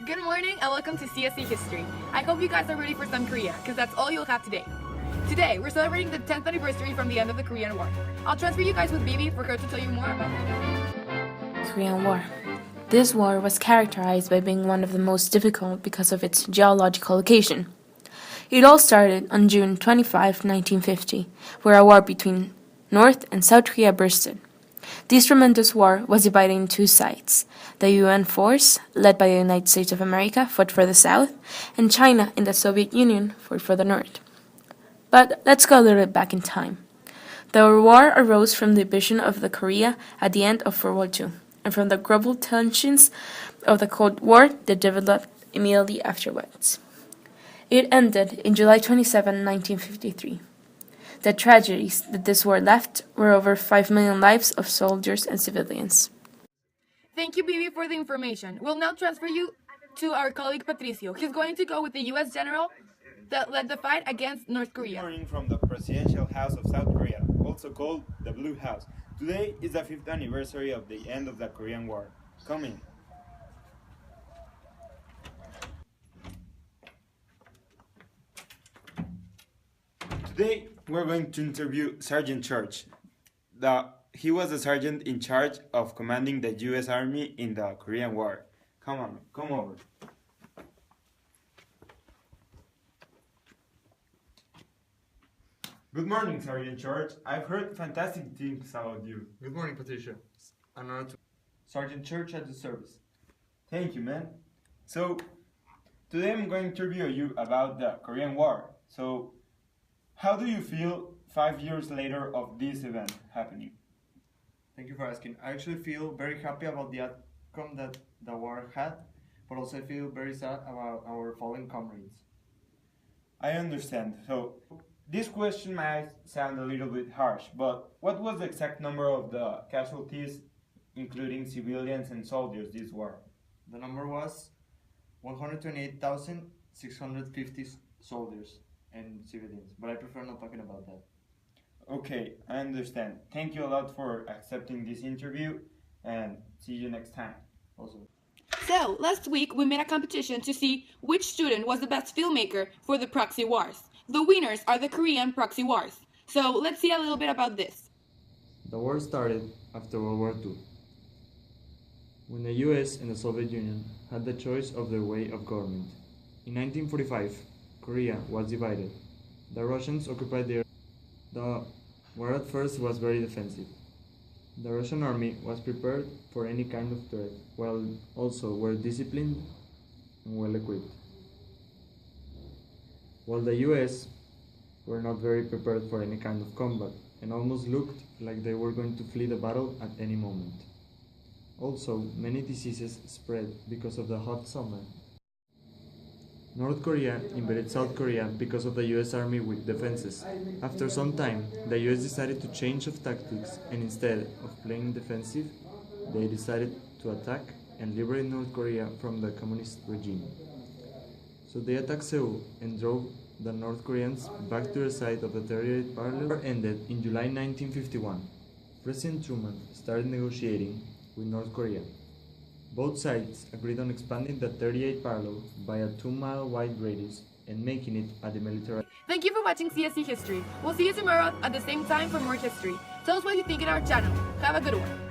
Good morning and welcome to CSC History. I hope you guys are ready for some Korea, because that's all you'll have today. Today, we're celebrating the 10th anniversary from the end of the Korean War. I'll transfer you guys with Vivi for her to tell you more about it. Korean War. This war was characterized by being one of the most difficult because of its geological location. It all started on June 25, 1950, where a war between North and South Korea bursted. This tremendous war was divided into two sides. The UN force, led by the United States of America, fought for the South, and China and the Soviet Union fought for the North. But let's go a little bit back in time. The war arose from the division of the Korea at the end of World War II, and from the global tensions of the Cold War that developed immediately afterwards. It ended in July 27, 1953. The tragedies that this war left were over 5 million lives of soldiers and civilians. Thank you, Vivi, for the information. We'll now transfer you to our colleague Patricio. He's going to go with the U.S. general that led the fight against North Korea. Morning from the Presidential House of South Korea, also called the Blue House. Today is the 5th anniversary of the end of the Korean War. Come in. Today we're going to interview Sergeant Church. He was the sergeant in charge of commanding the U.S. Army in the Korean War. Come over. Good morning, Sergeant Church. I've heard fantastic things about you. Good morning, Patricia. An honor to Sergeant Church at the service. Thank you, man. So, today I'm going to interview you about the Korean War. So, how do you feel 5 years later of this event happening? Thank you for asking. I actually feel very happy about the outcome that the war had, but also I feel very sad about our fallen comrades. I understand. So, this question might sound a little bit harsh, but what was the exact number of the casualties, including civilians and soldiers, this war? The number was 128,650 soldiers and civilians, but I prefer not talking about that. Okay, I understand. Thank you a lot for accepting this interview, and see you next time. Also. So, last week we made a competition to see which student was the best filmmaker for the Proxy Wars. The winners are the Korean Proxy Wars. So, let's see a little bit about this. The war started after World War II, when the US and the Soviet Union had the choice of their way of government. In 1945, Korea was divided. The Russians occupied the area. The war at first was very defensive. The Russian army was prepared for any kind of threat, while also were disciplined and well equipped. While the US were not very prepared for any kind of combat and almost looked like they were going to flee the battle at any moment. Also, many diseases spread because of the hot summer. North Korea invaded South Korea because of the US Army weak defenses. After some time, the US decided to change of tactics, and instead of playing defensive, they decided to attack and liberate North Korea from the communist regime. So they attacked Seoul and drove the North Koreans back to their side of the 38th parallel. The war ended in July 1951. President Truman started negotiating with North Korea. Both sides agreed on expanding the 38th parallel by a 2-mile wide radius and making it a demilitarized. Thank you for watching CSC History. We'll see you tomorrow at the same time for more history. Tell us what you think in our channel. Have a good one.